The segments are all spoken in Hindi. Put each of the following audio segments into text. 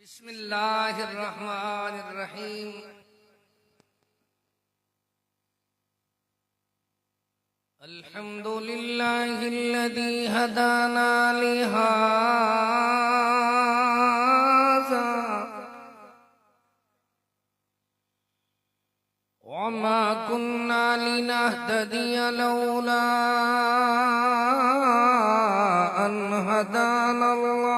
बिस्मिल्लाहिर्रहमानिर्रहीम। अल्हम्दुलिल्लाहिल्लज़ी हदाना लिहाज़ा वमा कुन्ना लिनहतदिया लौला अन हदाना अल्लाह।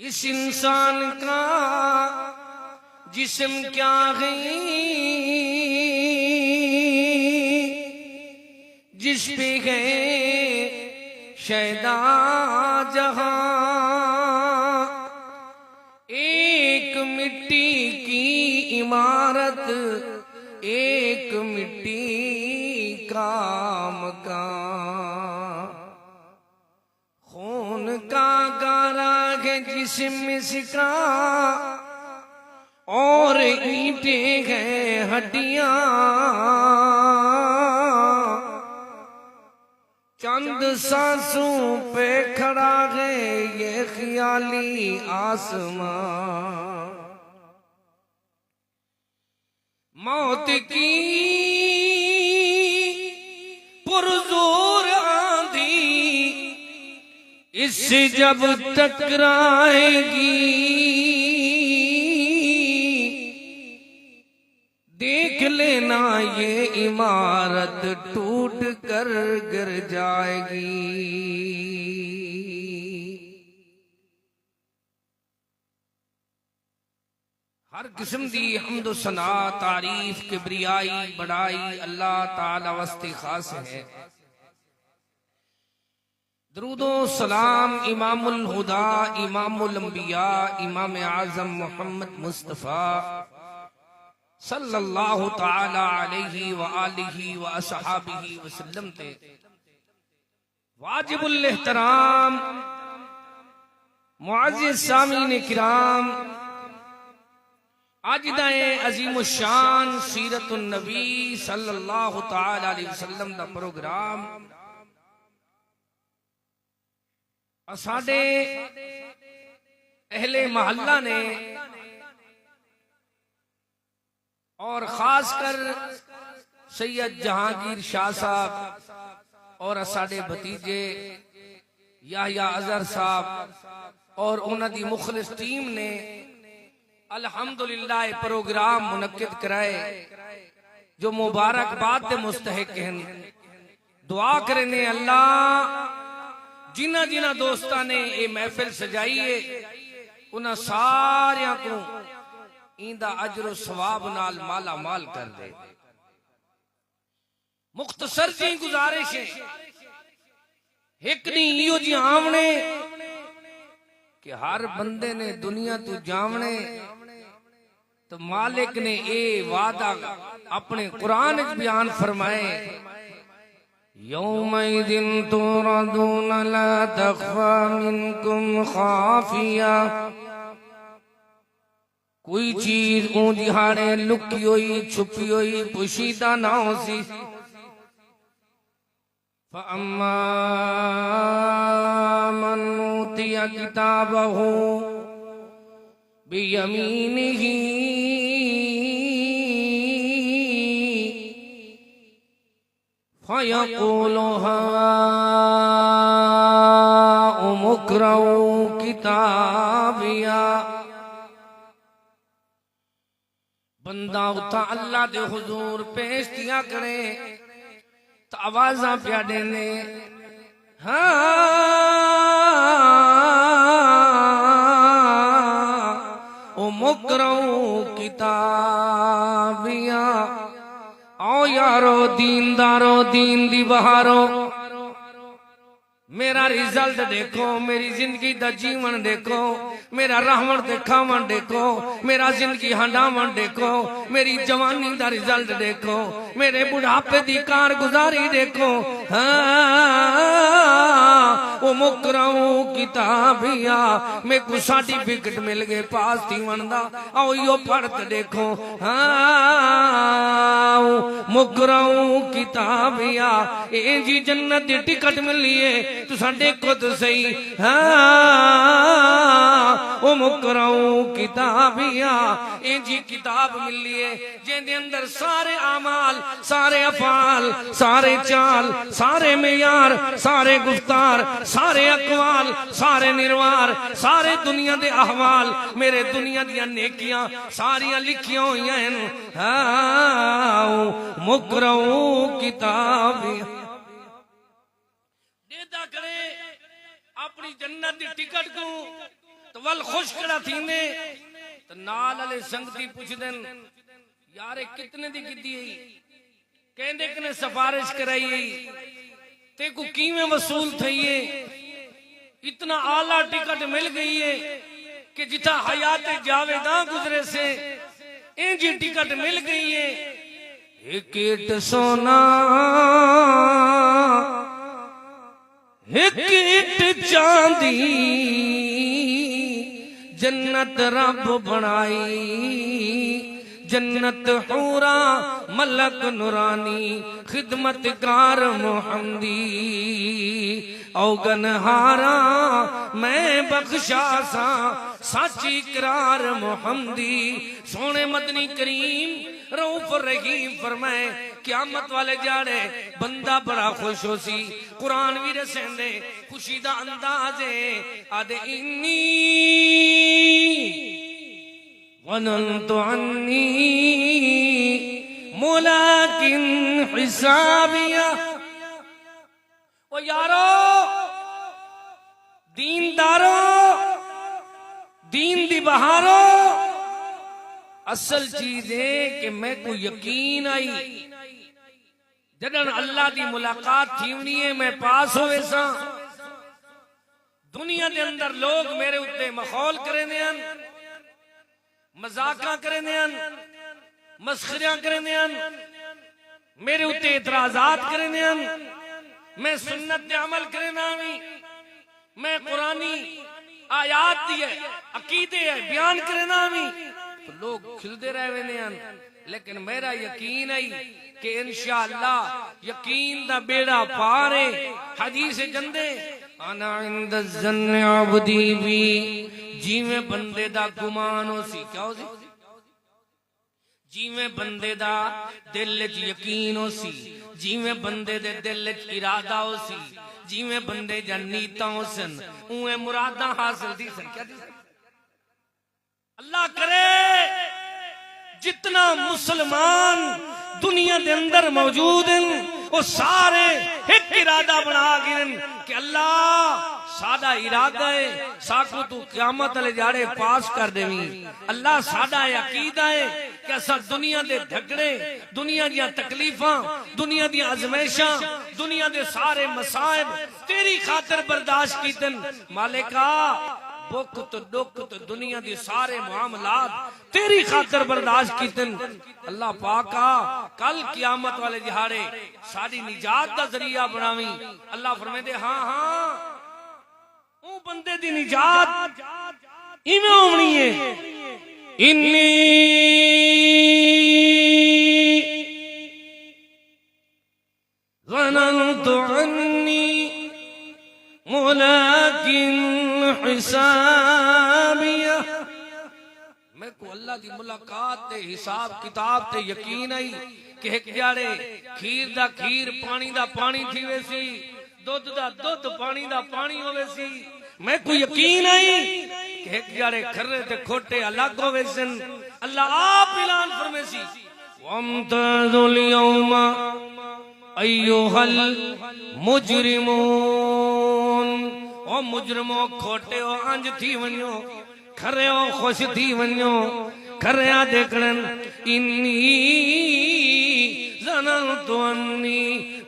इस इंसान का जिस्म क्या है जिस पे है शैदा जहां, एक मिट्टी की इमारत एक मिट्टी का मकान, खून का गारा है जिस्म इसका और ईंटें हैं हड्डियां, चंद सांसों पे खड़ा है ये ख्याली आसमां। मौत की पुरजोर आंधी इससे जब टकराएगी, देख लेना ये इमारत टूट कर गिर जाएगी। हर किस्म दी हम्दो सना तारीफ किबरियाई बड़ाई अल्लाह ताला वास्ते खास है। दरूदो सलाम इमामुल हुदा इमामुल अंबिया इमाम आजम मोहम्मद मुस्तफा सल्लल्लाहु ताला अलैहि व आलिहि व असहाबिहि वसल्लम ते वाजिबुल एहतराम मुअज़्ज़िज़ सामीन किराम, आज दाए अजीम शान सीरतुन नबी सल्लल्लाहु ताला अलैहि वसल्लम दा प्रोग्राम साडे अहले महल्ला ने और खासकर सैयद जहांगीर शाह साहब और साडे भतीजे याह्या अजहर साहब और उन्हां दी मुखलिस टीम ने अल्हम्दुलिल्लाह प्रोग्राम मुनक्किद कराए जो मुबारकबाद दे मुस्तहिक हैं। दुआ करने अल्लाह जिन्हां जिन्हां दोस्तां ने ये महफिल सजाई है उन्हां सारियां को इंदा अजर सवाब नाल माला माल कर दे। मुख्तसर जी गुजारिश है एक नहीं इहो जी आवने कि हर बंदे ने दुनिया तू जावने तो मालिक ने ये वादा अपने कुरान च बयान फरमाए यौमइदिन तुरदून ला तख्फा मिनकुम खाफिया कोई चीज ऊं दिहाड़े लुकी हुई छुपी हुई पुशीदा ना हो सी। फअम्मा मन ऊतिया किताबहू बियमीनिही फयक़ूलु हाउम इक़्रऊ किताबिया। बंदा उता अल्लाह दे हुजूर पेश किया करे तो आवाजा प्या देने मुकरऊ किताबिया। आओ यारो दीनदारो दीन दी बहारो मेरा रिजल्ट देखो, मेरी जिंदगी दा जीवन देखो, मेरा रहमन दिखावन देखो, मेरा जिंदगी हंडावन देखो, मेरी जवानी दा रिजल्ट देखो, मेरे बुढ़ापे दी कारगुजारी देखो। वो मुकरऊ किताबिया मैं को सर्टिफिकेट मिल गए पास थी वनदा। आओ यो पढ़त देखो। मुकरऊ किताबिया ए जी जन्नत दी टिकट मिली है तुसा देखो तो सही। ओ मुकरऊ किताबिया ए जी किताब मिली है जिंदे अंदर सारे आमाल सारे अफाल सारे चाल सारे मेयार सारे गुफ्तार सारे अकवाल सारे निर्वार सारे दुनिया दे अहवाल मेरे दुनिया दियां नेकियां सारियां लिखियां हुई हैं। मुकरऊ किताबिया देदा करे अपनी जन्नत दी टिकट को तो वल खुश करा थी ने तो नाल वाले संगती पूछदन यार कितने दी कीती है कहंदे कने सिफारिश कराई है ते को कीवें वसूल थई है। इतना आला टिकट मिल गई है कि जिथा हयात जावेदा गुजरे से इंजी टिकट मिल गई है। एक ईट सोना एक ईट चांदी जन्नत रब बनाई जन्नत हूरा मलक नूरानी खिदमतगार मोहम्मदी औगन हारा मैं बख्शा सा साची करार मोहम्मदी। सोने मदनी करीम रऊफ रहीम फरमाए क़यामत वाले जाड़े बंदा बड़ा खुश हो सी। कुरान भी रसेंदे खुशी दा अंदाज़े आदे इन्नी वनंतु अन्नी मुलाकिन हिसाबिया। ओ यारो दीनदारो दीन दी बहारो असल चीज है कि मैं को यकीन आई जदन अल्लाह दी मुलाकात थीवनी है मैं पास होवे सा। दुनिया दे अंदर लोग मेरे उत्ते मखौल करेंदे हन मजाका करेंदे हन मस्खरियां करेंदे हन मेरे उत्ते इतराजात करेंदे हन। मैं सुन्नत दे अमल करेना भी मैं कुरानी आयात दी है अकीदे है बयान करेना भी तो लोग खिलदे रह वेंदे हन। लेकिन मेरा यकीन है कि इंशाअल्लाह यकीन दा बेड़ा पार है। हदीस जंदे अना इंद ज़न्न अब्दी भी जिवें बंदे दा गुमान हो सी क्या हो सी जिवें बंदे दा दिल च यकीन हो सी जिवें बंदे दे दिल च इरादा हो सी जिवें बंदे दा नीयतां हो सन उवें मुरादां हासिल दी सन। क्या दी सन? अल्लाह करे जितना मुसलमान दुनिया के अंदर मौजूद हैं वो सारे एक इरादा बना गए कि अल्लाह सादा इरादा है साकू तू क़यामत वाले जाड़े पास कर देवी। अल्लाह सादा अकीदा है कि असा दुनिया के झगड़े दुनिया दी तकलीफां दुनिया दी आजमाइशां दुनिया के सारे मसाइब तेरी खातिर बर्दाश्त कीतन। मालिका दुख तो दुख तो दुनिया दी सारे मामलात तेरी खातिर बर्दाश्त कीतन। अल्लाह पाका कल क़यामत वाले दिहाड़े साडी निजात दा जरिया बनावी। अल्लाह फरमांदे हाँ हाँ ओ बंदे दी निजात इवें होनी है इन्नी ज़नन्तु अन्नी मुलाकिन हिसाबिया, मैं को अल्लाह दी मुलाकात ते हिसाब किताब ते यकीन आई कि एक जाड़े खीर दा खीर, पानी दा पानी थीवे सी, दुध दा दुध, पानी दा पानी होवे सी। मैं को यकीन आई कि एक जाड़े खर्रे ते खोटे अलग होवे सन। अल्लाह आप ऐलान फरमे सी वमताजुल यौमा अय्युहल मुजरिमून, ओ मुजरिमो खोटे हो अंज थी वञो, खरे हो खुश थी वञो, खरिया देखणन। इन्नी ज़नन्तु अन्नी,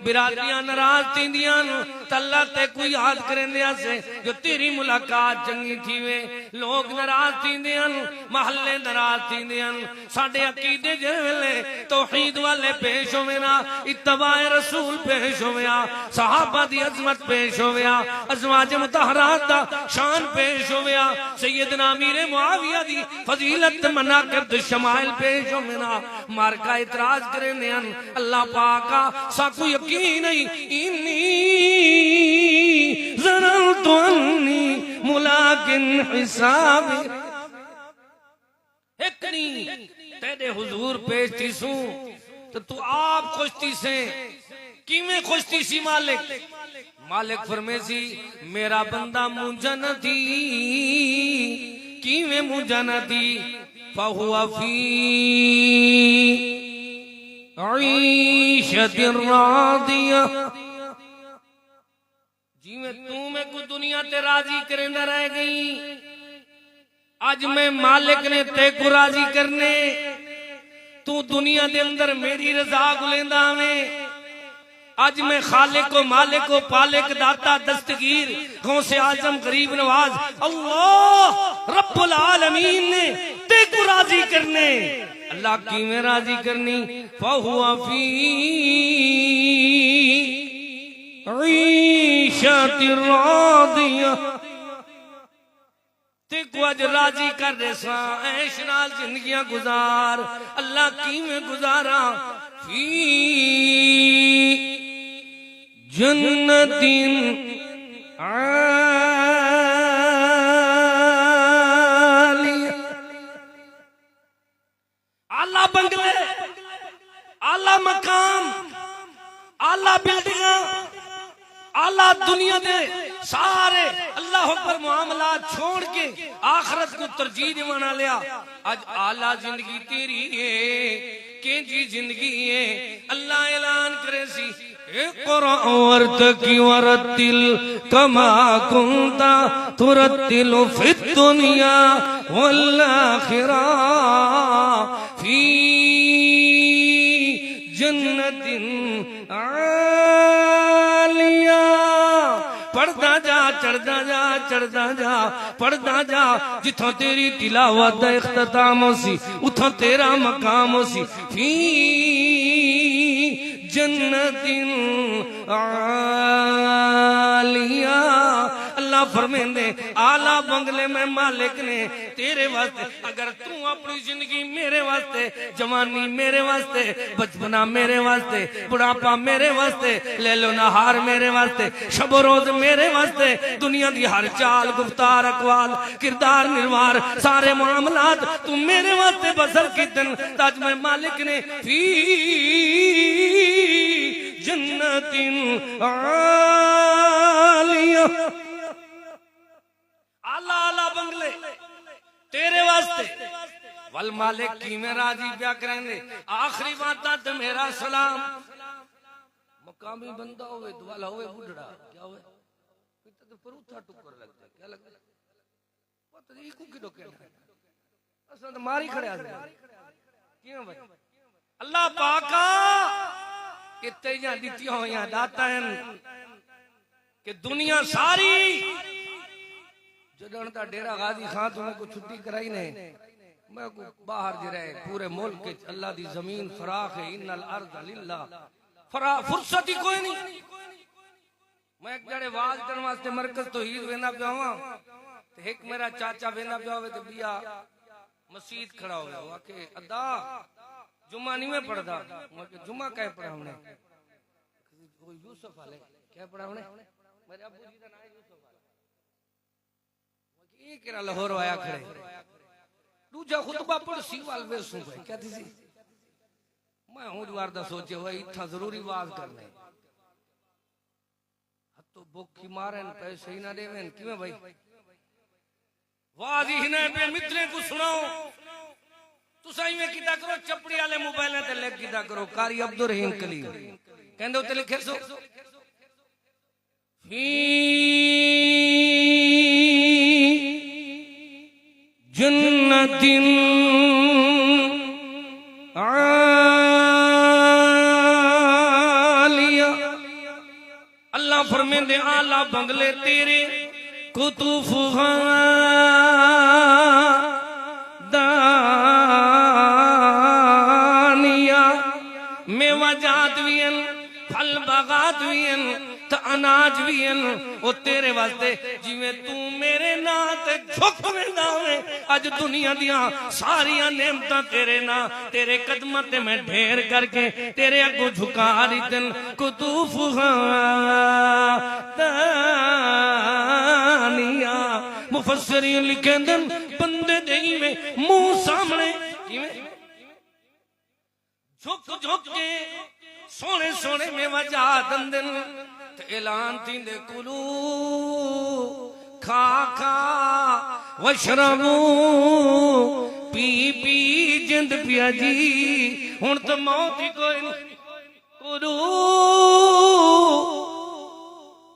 बिरादरियां नाराज थींदियां तल्ला ते कोई याद करेंदिया से जो तेरी मुलाकात चंगी थीवे। लोग नाराज थींदियां, महल्ले नाराज थींदियां। साडे अकीदे जे वेले तौहीद वाले पेश होवेना, इत्तबाए रसूल पेश होवेया, सहाबा दी अजमत पेश होवेया, अज़वाज मुतहरात दा शान पेश होवेया, सैयदना अमीर मुआविया दी फजीलत मनाकिब शमाइल पेश होवेना, मारका इतराज करेंदे हन। अल्लाह पाका साकू यकीन नहीं, इन्नी ज़नन्तु अन्नी मुलाकिन हिसाबी, एकनी तेरे हुजूर पेश थी सू तो तू आप खुश थी से, किवें खुश थी सी मालिक? मालिक फरमेसी मेरा बंदा मुझा न थी, किवें मुझा न थी? फहुवा फी ईशतिर रादिया, जिवें तू मैं को दुनिया ते राजी करेंदा रह गई, आज मैं मालिक ने ते को राजी करने, तू दुनिया दे अंदर मेरी रजा गुलेंदा में। आज मैं खालिक को, मालिक को, पालिक, दाता, दस्तगीर, गौसे आजम, गरीब नवाज अल्लाह रब्बुल आलमीन ने ते को राजी करने। अल्लाह की में राजी करनी? फहुवा फी ईशतिर रादिया, ते को आज राजी कर दे सा, ऐश नाल जिंदगियां गुजार। अल्लाह की में गुजारा? फी जन्नतिन आलिया, आला बंगले, आला मकाम, आला बिल्डिंगा, आला दुनिया दे सारे अल्लाह पर मामला छोड़ के आखरत को तरजीह दिवाना लिया। आज आला जिंदगी तेरी है, केंजी जिंदगी है। अल्लाह ऐलान करे सी इक़रा वरतकी वरतिल कमा कुंता तुरतिल फिद दुनिया वल आखिरा फी जन्नतिन आलिया। पढ़दा जा, चढ़दा जा, चढ़दा जा, पढ़दा जा, जिथों तेरी तिलावत दा इख्तिताम होसी उथों तेरा मकाम होसी। फी जन्नतिन आलिया, अल्लाह फरमांदे आला बंगले में मालिक ने तेरे वास्ते। अगर तू अपनी जिंदगी मेरे वास्ते, जवानी मेरे वास्ते, बचपना मेरे वास्ते, बुढ़ापा मेरे वास्ते, ले लो नहार मेरे वास्ते, शब रोज मेरे वास्ते, दुनिया की हर चाल गुफ्तार अकवाल किरदार निर्वार सारे मामलात तू मेरे वास्ते बसर की दिन ताज में मालिक ने फी जन्नतिन आलिया, आला आला बंगले तेरे वास्ते। वल मालिक की में राजी प्या करेंगे। आखिरी बात तो मेरा सलाम, मकामी बंदा होवे, दुआला होवे, बुढ़ड़ा क्या होवे तो परूथा टुकर लगता क्या लगता पता नहीं को किडो कहना असल तो मारी खड़े आ क्यों भाई? अल्लाह पाका इत्ते दित्ती होइयां दाता हैं कि दुनिया सारी जदन दा डेरा गाजी खान तुम्हें को छुट्टी कराई ने, मैं को बाहर जे रहे पूरे मुल्क के अल्लाह दी जमीन फराख है, इन्नल अर्ज़ लिल्लाह, फरा फुर्सत ही कोई नहीं। मैं एक जड़े वाज करने वास्ते मरकज तो हीर वेंदा पिया हुआ, तो एक मेरा चाचा वेंदा पिया होवे तो बिया मस्जिद खड़ा हो गया वो आके अद्दा जुम्मा नहीं मैं पढ़दा जुम्मा क्या पढ़ा हमने यूसुफ वाले क्या पढ़ा हमने मेरे अब्बू जी का नाम यूसुफ वाला ये केरा लाहौर आया खड़े दूजा खुतबा पढ़ सी वाल वे सुन भाई क्या थी मैं हूं दीवार दा सोचे हुआ इतना जरूरी वाज करने तो भूखी मारन पैसे ही ना देवेन किवें भाई वाज ही ने पे मित्रे को सुनाओ तुसाई में किदा करो चपड़ी वाले मोबाइल ते ले किदा करो कारी अब्दुल रहीम कली कहंदे उते लिखे सो फी जन्नतिन आलिया अल्लाह फरमाते आला बंगले तेरे कुतुफहा दानिया मेवाजात भी हैं फल बागात भी हैं तो अनाज भी हैं वो तेरे वास्ते जिवें तू मेरे ना ते झुक वेंदा होवे अज दुनिया दियां सारियां नेमतां तेरे ना तेरे कदमां ते मैं ढेर करके तेरे अगों झुका दितन कुतुफहा दानिया मुफस्सिरीन लिखेंदन बंदे दे में मुंह सामने झुक झुक के सोने सोने में वजा दंदन ऐलान थींदे कुलू खा खा वशरबू पी पी जिंद पिया जी हुण तो मौत ही कोई कुलू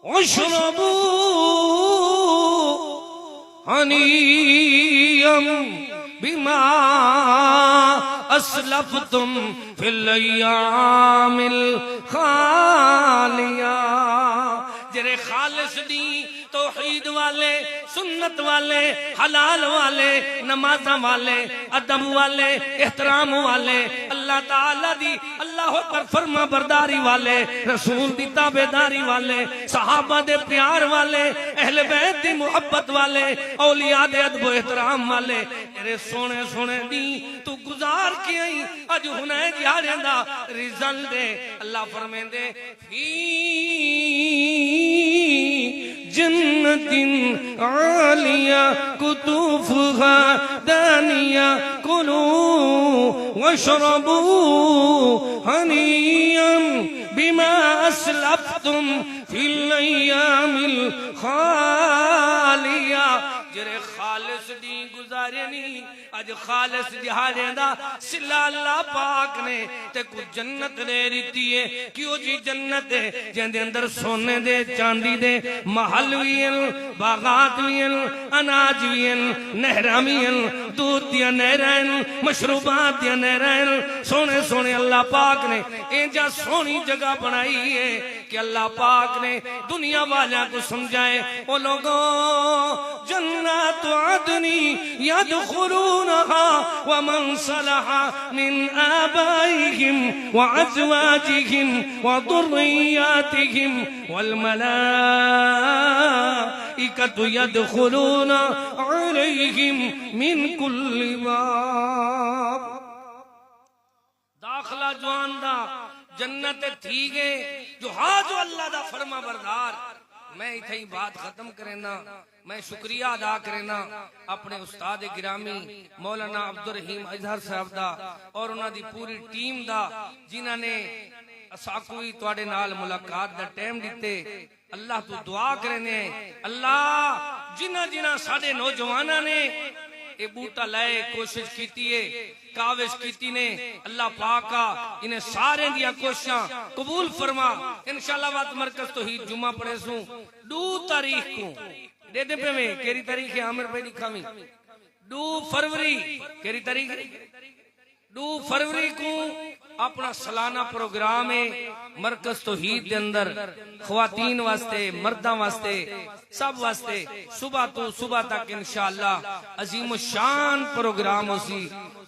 वशरबू हनीयम बिमा असलफ्तुम फिल अय्यामिल खालिया जरे खालिस दी तौहीद वाले सुन्नत वाले हलाल वाले नमाज़ वाले अदब वाले एहतराम वाले अल्लाह ताला दी अल्लाह पर फर्मा बरदारी वाले रसूल दी ताबेदारी वाले सहाबा दे प्यार वाले अहले बैत दी मोहब्बत वाले औलिया दे अदब एहतराम वाले तेरे सोने सोने दी तू गुजार के आई अज हुने दिहाड़े दा रिजल्ट दे अल्लाह फरमांदे फी जन्नतिन आलिया कुतुफहा दानिया कुलू वशरबू हनीयम बिमा असलफ्तुम फिल अय्यामिल खालिया जरे खालिस दी गुजारे नी अज खालिस दिहाड़े दा सिला अल्लाह पाक ने ते कुछ जन्नत दे दित्ती है क्यों जी जन्नत है जिंदे अंदर सोने दे चांदी दे महल भी हैं बागात भी हैं अनाज भी हैं नहरां भी हैं दूध दियां नहरां हैं मशरूबात दियां नहरां हैं सोने सोने अल्लाह पाक ने इंजा सोहनी जगह बनाई है कि अल्लाह पाक ने दुनिया वालों को समझाए ओ लोगों जन्नत अदनी यदखुलूनहा व मन सलहा मिन आबाइहिम व अज़वाजिहिम व दुर्रिय्यातिहिम वल मलाइकतु यदखुलूना अलैहिम मिन कुल्ली बाब दाखला जवान दा जन्नत थी गए जो हाँ जो अल्लाह दा फरमा बरदार मैं इथे ही बात खत्म करेना मैं शुक्रिया अदा करेना अपने उस्ताद गिरामी मौलाना अब्दुल रहीम अजहर साहब दा और उन्हां दी पूरी टीम दा जिन्हां ने असाकोई तुहाडे नाल मुलाकात दा टाइम दिते अल्लाह तो दुआ करने अल्लाह जिन्हां जिन्हां साडे नौजवानां ने ये बूटा लाए कोशिश की है काविश की ने अल्लाह पाका इन्हें सारे दिया कोशिशां कबूल फरमा इंशाअल्लाह बात मरकज तो ही जुम्मा पढ़े सू 2 तारीख को दे दे पे में केरी तारीख है आमिर भाई दिखावी 2 फरवरी केरी तारीख 2 फरवरी को अपना सालाना प्रोग्राम है मरकज तौहीद के अंदर ख्वातीन वास्ते मर्दा वास्ते सब वास्ते सुबह तो सुबह तक इंशाअल्लाह अजीम शान प्रोग्राम होसी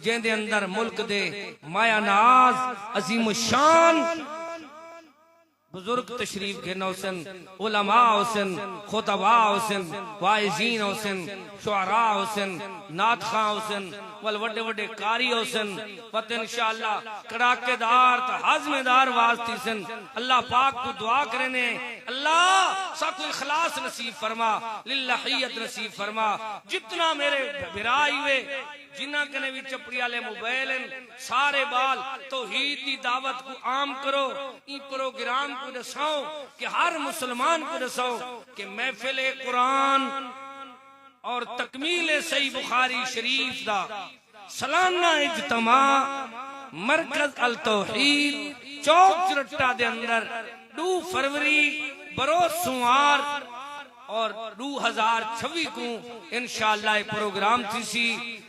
जिंदे अंदर मुल्क दे माया नाज अजीम शान बुजुर्ग तशरीफ के नौसन, उलमा हुसन, खुतबा हुसन, वाइजीन हुसन, शुअरा हुसन, नात खां हुसन, वल वड्डे वड्डे कारी हुसन, वत इंशाअल्लाह कड़ाकेदार त हाजमेदार वास्ती सन। अल्लाह पाक को दुआ करने अल्लाह सबको इखलास नसीब फरमा, लिल्लाहियत नसीब फरमा। जितना मेरे बिराई हुए जिन्ना कने भी चपड़ी वाले मोबाइल सारे बाल तौहीद की दावत को आम करो। ई प्रोग्राम को दसाओ कि हर मुसलमान को दसाओ कि महफिल कुरान और तकमील सही बुखारी शरीफ दा सालाना इज्तिमा मरकज अल तौहीद चौक चुरट्टा दे अंदर 2 फरवरी बरोज सोमवार और 2026 को इंशाअल्लाह प्रोग्राम थी सी।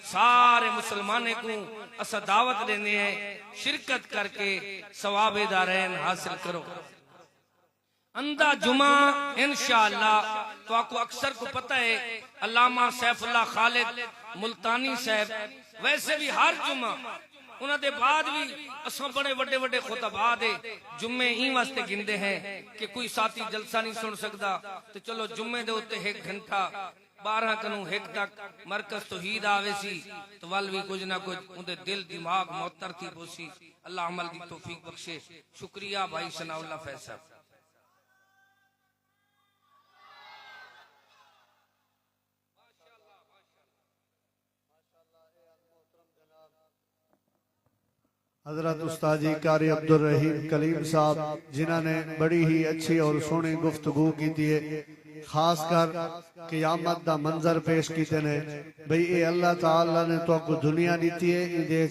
सारे मुसलमाने को असा दावत देने हैं, शिरकत करके सवाबे दारैन हासिल करो। अंदा जुमा इंशाअल्लाह तो आपको अक्सर को पता है अल्लामा सैफुल्लाह खालिद मुल्तानी साहब वैसे भी हर जुमा उन्होंने बाद भी असा बड़े वड्डे वड्डे खुतबा दे जुम्मे ई वास्ते गिनते हैं कि कोई साथी जलसा नहीं सुन सकता तो चलो जुम्मे दे उत्ते 1 घंटा 12 कनू 1 तक मरकज तौहीद आवे सी तो वल भी कुछ ना कुछ उनके दिल दिमाग मुअत्तर थी बोसी। अल्लाह अमल की तौफीक बख्शे। शुक्रिया भाई सनाउल्लाह फैसल। हजरत उस्तादी कारी अब्दुल रहीम कलीम साहब जिन्होंने बड़ी ही अच्छी और सोहनी गुफ्तगू की है, खासकर क़यामत दा मंजर पेश किए ने। भाई ये अल्लाह ताला ने तो दुनिया दी है